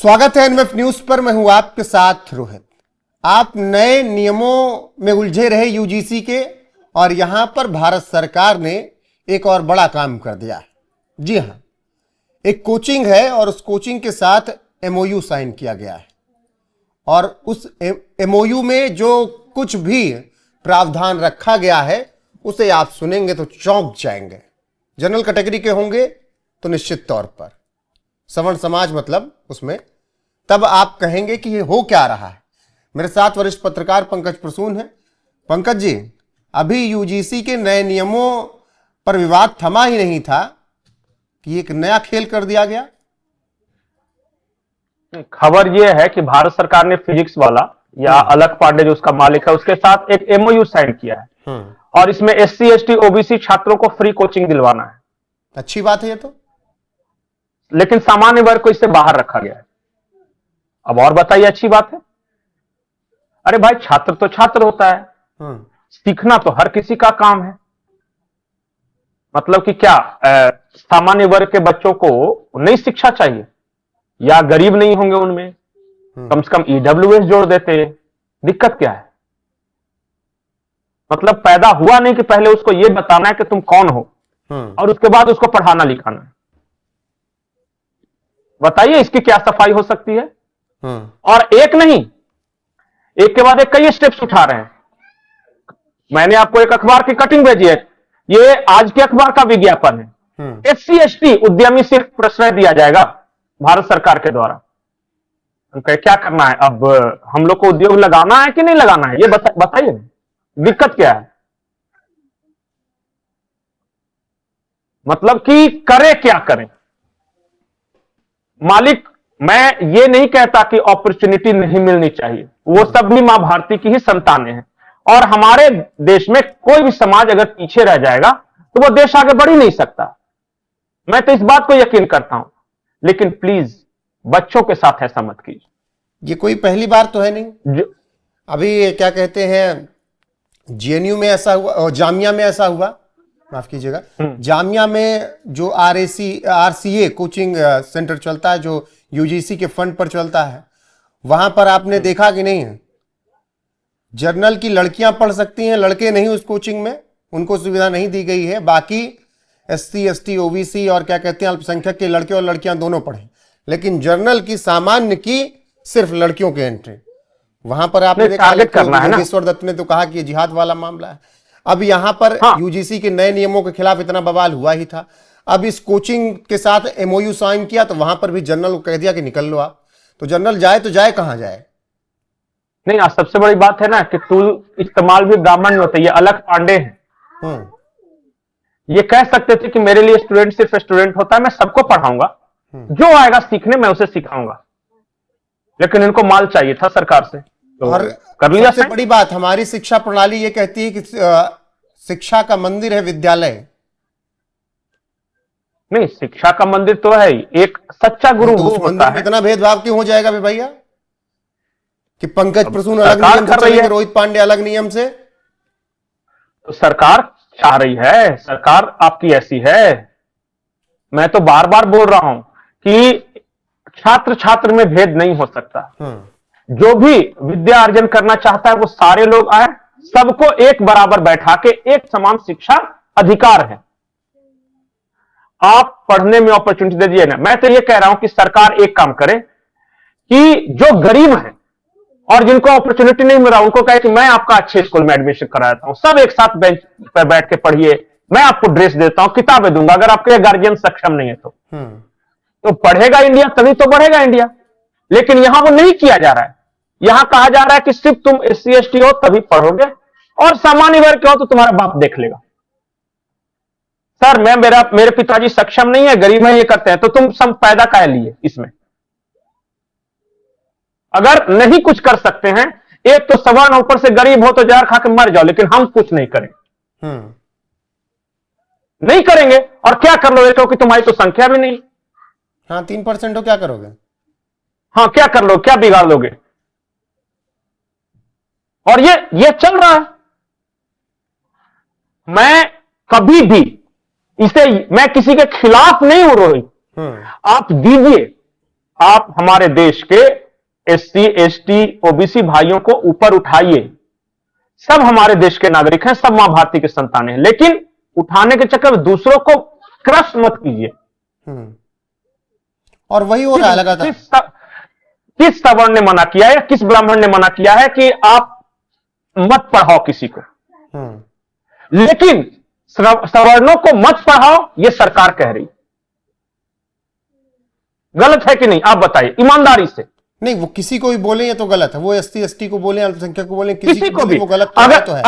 स्वागत है NMF news पर। मैं हूं आपके साथ रोहित। आप नए नियमों में उलझे रहे यूजीसी के, और यहां पर भारत सरकार ने एक और बड़ा काम कर दिया है। जी हां, एक कोचिंग है और उस कोचिंग के साथ एमओयू साइन किया गया है, और उस एमओयू में जो कुछ भी प्रावधान रखा गया है उसे आप सुनेंगे तो चौंक जाएंगे। जनरल कैटेगरी के होंगे तो निश्चित तौर पर, सवर्ण समाज मतलब उसमें, तब आप कहेंगे कि ये हो क्या रहा है। मेरे साथ वरिष्ठ पत्रकार पंकज प्रसून है। पंकज जी, अभी यूजीसी के नए नियमों पर विवाद थमा ही नहीं था कि एक नया खेल कर दिया गया। खबर यह है कि भारत सरकार ने फिजिक्स वाला या अलख पांडे जो उसका मालिक है उसके साथ एक एमओयू साइन किया है, और इसमें एससी एसटी ओबीसी छात्रों को फ्री कोचिंग दिलवाना है। अच्छी बात है ये तो, लेकिन सामान्य वर्ग को इससे बाहर रखा गया है। अब और बताइए, अच्छी बात है? अरे भाई, छात्र तो छात्र होता है, सीखना तो हर किसी का काम है। मतलब कि क्या सामान्य वर्ग के बच्चों को नई शिक्षा चाहिए, या गरीब नहीं होंगे उनमें, कम से कम ईडब्ल्यूएस जोड़ देते। दिक्कत क्या है? मतलब पैदा हुआ नहीं कि पहले उसको यह बताना है कि तुम कौन हो, और उसके बाद उसको पढ़ाना लिखाना है। बताइए इसकी क्या सफाई हो सकती है? और एक नहीं, एक के बाद एक कई स्टेप्स उठा रहे हैं। मैंने आपको एक अखबार की कटिंग भेजी है, ये आज के अखबार का विज्ञापन है। एससी एसटी उद्यमी सिर्फ प्रश्रय दिया जाएगा भारत सरकार के द्वारा। क्या करना है अब? हम लोग को उद्योग लगाना है कि नहीं लगाना है, ये बताइए। दिक्कत क्या है? मतलब कि करे क्या करें मालिक? मैं ये नहीं कहता कि अपॉर्चुनिटी नहीं मिलनी चाहिए, वो सब भी मां भारती की ही संतानें हैं, और हमारे देश में कोई भी समाज अगर पीछे रह जाएगा तो वो देश आगे बढ़ ही नहीं सकता। मैं तो इस बात को यकीन करता हूं, लेकिन प्लीज बच्चों के साथ ऐसा मत कीजिए। ये कोई पहली बार तो है नहीं। अभी क्या कहते हैं, जेएनयू में ऐसा हुआ और जामिया में ऐसा हुआ, माफ कीजिएगा, जामिया में जो आरसीए कोचिंग सेंटर चलता है, जो यूजीसी के फंड पर चलता है, वहां पर आपने देखा कि नहीं है, जर्नल की लड़कियां पढ़ सकती हैं, लड़के नहीं। उस कोचिंग में उनको सुविधा नहीं दी गई है। बाकी एससी एसटी ओबीसी और क्या कहते हैं अल्पसंख्यक के लड़के और लड़कियां दोनों पढ़े, लेकिन जर्नल की सामान्य की सिर्फ लड़कियों के एंट्री। वहां पर आपने देखा, योगेश्वर दत्त ने तो कहा कि ये जिहाद वाला मामला है। अब यहां पर यूजीसी के नए नियमों के खिलाफ इतना बवाल हुआ ही था। अब इस कोचिंग के साथ एमओयू साइन किया तो वहां पर भी जनरल को कह दिया कि निकल लो आप। तो जनरल जाए तो जाए कहां जाए? नहीं, आज सबसे बड़ी बात है ना कि टूल इस्तेमाल भी ब्राह्मण में होता है। ये अलख पांडे हैं, ये कह सकते थे कि मेरे लिए स्टूडेंट सिर्फ स्टूडेंट होता है, मैं सबको पढ़ाऊंगा, जो आएगा सीखने मैं उसे सिखाऊंगा। लेकिन इनको माल चाहिए था सरकार से, तो और कर लिया। सबसे बड़ी बात, हमारी शिक्षा प्रणाली ये कहती है कि शिक्षा का मंदिर है विद्यालय। नहीं, शिक्षा का मंदिर तो है ही, एक सच्चा गुरु तो उस मंदिर में इतना भेदभाव क्यों हो जाएगा भैया कि पंकज प्रसून अलग नियम से चलेंगे, रोहित पांडे अलग नियम से? तो सरकार चाह रही है, सरकार आपकी ऐसी है। मैं तो बार बार बोल रहा हूं कि छात्र छात्र में भेद नहीं हो सकता। जो भी विद्या अर्जन करना चाहता है वो सारे लोग आए, सबको एक बराबर बैठा के एक समान शिक्षा अधिकार है। आप पढ़ने में अपॉर्चुनिटी दे दीजिए ना। मैं तो ये कह रहा हूं कि सरकार एक काम करे कि जो गरीब है और जिनको अपॉर्चुनिटी नहीं मिल रहा, उनको कहे कि मैं आपका अच्छे स्कूल में एडमिशन कराता हूं, सब एक साथ बेंच पर बैठ के पढ़िए, मैं आपको ड्रेस देता हूं, किताबें दूंगा। अगर आपके गार्जियन सक्षम नहीं है तो पढ़ेगा इंडिया, तभी तो बढ़ेगा इंडिया। लेकिन यहां वो नहीं किया जा रहा है। यहां कहा जा रहा है कि सिर्फ तुम एससी एसटी हो तभी पढ़ोगे, और सामान्य वर्ग के हो तो तुम्हारा बाप देख लेगा। सर, मेरे पिताजी सक्षम नहीं है, गरीब है, ये करते हैं, तो तुम सब पैदा काहे लिए इसमें? अगर नहीं कुछ कर सकते हैं, एक तो सवर्ण ऊपर से गरीब हो तो जहर खा के मर जाओ, लेकिन हम कुछ नहीं करें, नहीं करेंगे। और क्या कर लोगे, क्योंकि तुम्हारी तो संख्या भी नहीं। हाँ, 3% हो, क्या करोगे? हाँ, क्या कर लो, क्या बिगाड़ लोगे? और ये चल रहा है। मैं कभी भी मैं किसी के खिलाफ नहीं हूं रोहित। आप दीजिए, आप हमारे देश के SC ST OBC भाइयों को ऊपर उठाइए। सब हमारे देश के नागरिक हैं, सब मां भारती के संतान हैं, लेकिन उठाने के चक्कर में दूसरों को क्रश मत कीजिए। और वही हो रहा है लगातार। किस सवर्ण ने मना किया है या किस ब्राह्मण ने मना किया है कि आप मत पढ़ाओ किसी को? लेकिन सवर्णों को मत पढ़ाओ, यह सरकार कह रही। गलत है कि नहीं? आप बताइए ईमानदारी से। नहीं, वो किसी को भी बोले ये तो गलत है। वो SC ST को बोले, अल्पसंख्यक को बोले, किसी को भी वो गलत तो है।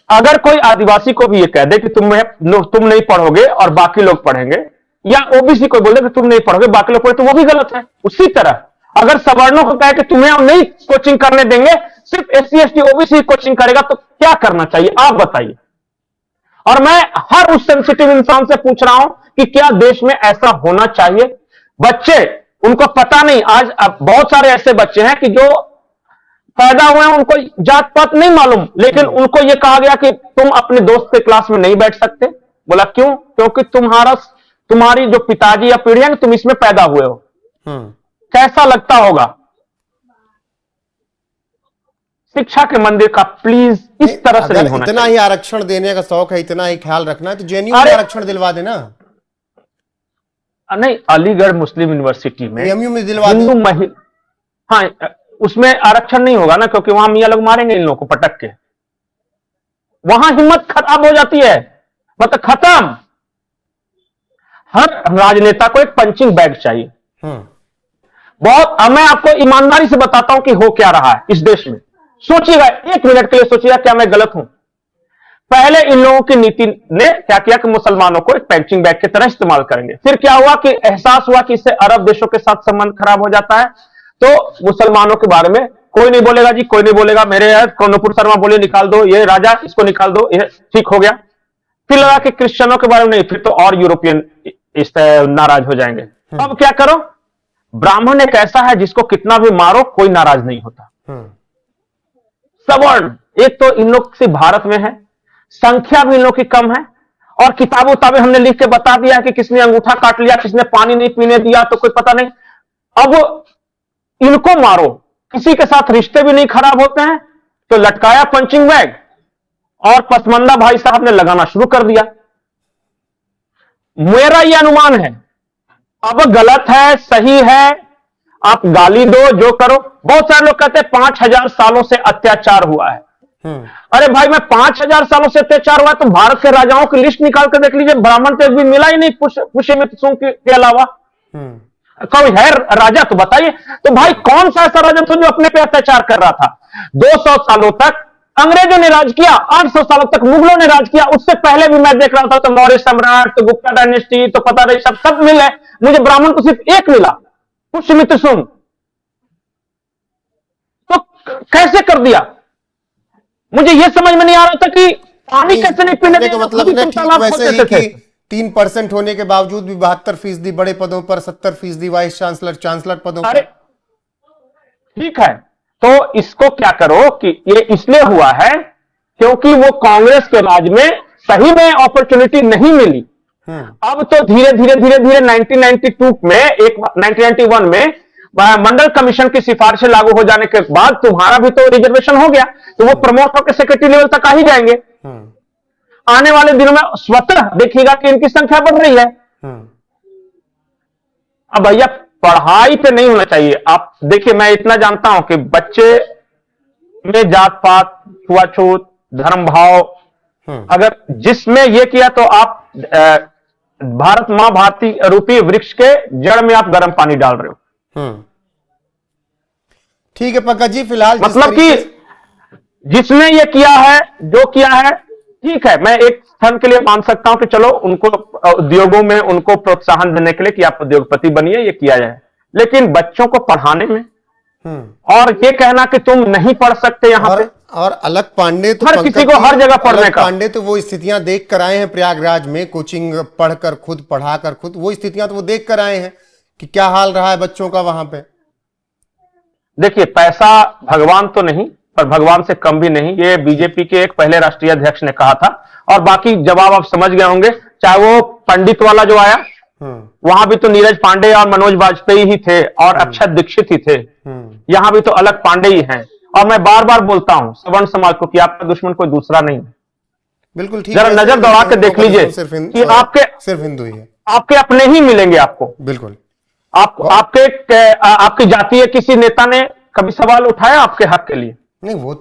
अगर कोई आदिवासी को भी ये कह दे कि तुम नहीं पढ़ोगे और बाकी लोग पढ़ेंगे, या OBC को बोले कि तुम नहीं पढ़ोगे बाकी लोग पढ़े, तो वो भी गलत है। उसी तरह अगर सवर्णों को कहे कि तुम्हें हम नहीं कोचिंग करने देंगे, सिर्फ SC ST OBC कोचिंग करेगा, तो क्या करना चाहिए आप बताइए। और मैं हर उस सेंसिटिव इंसान से पूछ रहा हूं कि क्या देश में ऐसा होना चाहिए? बच्चे, उनको पता नहीं। आज अब बहुत सारे ऐसे बच्चे हैं कि जो पैदा हुए हैं, उनको जात पात नहीं मालूम, लेकिन उनको यह कहा गया कि तुम अपने दोस्त के क्लास में नहीं बैठ सकते। बोला क्यों? क्योंकि तुम्हारी जो पिताजी या पीढ़ी है, तुम इसमें पैदा हुए हो। कैसा लगता होगा? शिक्षा के मंदिर का प्लीज इस तरह से नहीं होना इतना चाहिए। ही आरक्षण देने का शौक है, इतना ही ख्याल रखना है, तो JNU में आरक्षण दिलवा देना। नहीं, अलीगढ़ मुस्लिम यूनिवर्सिटी में AMU में दिलवा हिंदू महिला, हाँ, उसमें आरक्षण नहीं होगा ना, क्योंकि वहां मियां लोग मारेंगे इन लोगों को पटक के। वहां हिम्मत खराब हो जाती है, मतलब खत्म। हर राजनेता को एक पंचिंग बैग चाहिए। बहुत, मैं आपको ईमानदारी से बताता हूं कि हो क्या रहा है इस देश में। सोचिएगा, 1 मिनट के लिए सोचिएगा, क्या मैं गलत हूं? पहले इन लोगों की नीति ने क्या किया कि मुसलमानों को एक पंचिंग बैग की तरह इस्तेमाल करेंगे। फिर क्या हुआ कि एहसास हुआ कि इससे अरब देशों के साथ संबंध खराब हो जाता है, तो मुसलमानों के बारे में कोई नहीं बोलेगा जी, कोई नहीं बोलेगा। मेरे नुपुर शर्मा बोले निकाल दो ये राजा, इसको निकाल दो, ये ठीक हो गया। फिर लगा कि क्रिश्चियनों के बारे में नहीं, फिर तो और यूरोपियन इस नाराज हो जाएंगे। अब क्या करो? ब्राह्मण एक ऐसा है जिसको कितना भी मारो कोई नाराज नहीं होता। सवर्ण, एक तो इन लोग से भारत में है, संख्या भी इन लोग की कम है, और किताबें हमने लिख के बता दिया कि किसने अंगूठा काट लिया, किसने पानी नहीं पीने दिया, तो कोई पता नहीं। अब इनको मारो, किसी के साथ रिश्ते भी नहीं खराब होते हैं, तो लटकाया पंचिंग बैग, और पसमंदा भाई साहब ने लगाना शुरू कर दिया। मेरा यह अनुमान है, अब गलत है सही है, आप गाली दो जो करो। बहुत सारे लोग कहते हैं 5000 सालों से अत्याचार हुआ है। अरे भाई, मैं 5000 सालों से अत्याचार हुआ है, तो भारत के राजाओं की लिस्ट निकाल कर देख लीजिए, ब्राह्मण तो एक भी मिला ही नहीं पुष्यमित्र के अलावा। कोई है राजा तो बताइए। तो भाई, कौन सा ऐसा राजा था जो अपने पे अत्याचार कर रहा था? 200 सालों तक अंग्रेजों ने राज किया, 800 सालों तक मुगलों ने राज किया, उससे पहले भी मैं देख रहा था, तो मौर्य सम्राट, तो गुप्ता डायनेस्टी, तो पता नहीं सब मिले। मुझे ब्राह्मण तो सिर्फ एक मिला, पुष्यमित्र सुंग। तो कैसे कर दिया? मुझे यह समझ में नहीं आ रहा था कि पानी कैसे नहीं पीने का मतलब वैसे ही कि 3% होने के बावजूद भी 72% बड़े पदों पर, 70% वाइस चांसलर पदों पर। ठीक है, तो इसको क्या करो कि ये इसलिए हुआ है क्योंकि वो कांग्रेस के राज में सही में अपॉर्चुनिटी नहीं मिली। अब तो धीरे धीरे 1992 में, 1991 में मंडल कमीशन की सिफारिशें लागू हो जाने के बाद तुम्हारा भी तो रिजर्वेशन हो गया, तो वो प्रमोट होकर सेक्रेटरी लेवल तक आ ही जाएंगे। आने वाले दिनों में स्वतः देखिएगा कि इनकी संख्या बढ़ रही है। अब भैया, पढ़ाई पे नहीं होना चाहिए। आप देखिए, मैं इतना जानता हूं कि बच्चे में जात पात, छुआछूत, धर्म भाव, अगर जिसमें यह किया तो आप भारत मां भारती रूपी वृक्ष के जड़ में आप गर्म पानी डाल रहे हो। ठीक है पंकज जी, फिलहाल मतलब कि जिसने ये किया है, जो किया है, ठीक है, मैं एक क्षण के लिए मान सकता हूं कि चलो उनको उद्योगों में उनको प्रोत्साहन देने के लिए कि आप उद्योगपति बनिए, ये किया जाए, लेकिन बच्चों को पढ़ाने में और ये कहना कि तुम नहीं पढ़ सकते यहां पे। और अलग पांडे तो हर किसी को हर जगह पढ़ने का, पांडे तो वो स्थितियां देख कर आए हैं प्रयागराज में, कोचिंग पढ़कर खुद, पढ़ाकर खुद, वो स्थितियां तो वो देख कर आए हैं कि क्या हाल रहा है बच्चों का वहां पे। देखिए, पैसा भगवान तो नहीं, पर भगवान से कम भी नहीं, ये बीजेपी के एक पहले राष्ट्रीय अध्यक्ष ने कहा था। और बाकी जवाब आप समझ गए होंगे, चाहे वो पंडित वाला जो आया, वहां भी तो नीरज पांडे और मनोज वाजपेयी ही थे और अक्षत दीक्षित ही थे। यहाँ भी तो अलग पांडे ही हैं। और मैं बार बार बोलता हूं सवर्ण समाज को कि आपका दुश्मन कोई दूसरा नहीं है। बिल्कुल ठीक जरा है, नजर दौड़ा के देख लीजिए कि आपके सिर्फ हिंदू ही है। आपके अपने ही मिलेंगे आपको। बिल्कुल। आपकी जातीय किसी नेता ने कभी सवाल उठाया आपके हक के लिए? नहीं, वो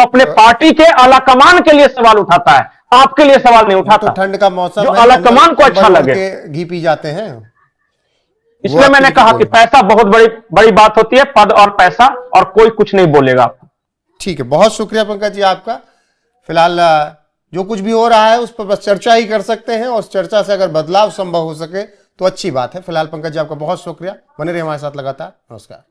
अपने पार्टी के आलाकमान के लिए सवाल उठाता है, आपके लिए सवाल नहीं उठाता। तो ठंड का मौसम जो है, आलाकमान को अच्छा लगे घी पी जाते हैं। इसलिए मैंने कहा कि पैसा बहुत बड़ी बात होती है, पद और पैसा, और कोई कुछ नहीं बोलेगा आपको। ठीक है, बहुत शुक्रिया पंकज जी आपका। फिलहाल जो कुछ भी हो रहा है उस पर बस चर्चा ही कर सकते हैं, और उस चर्चा से अगर बदलाव संभव हो सके तो अच्छी बात है। फिलहाल पंकज जी आपका बहुत शुक्रिया, बने रहिए हमारे साथ लगातार। नमस्कार।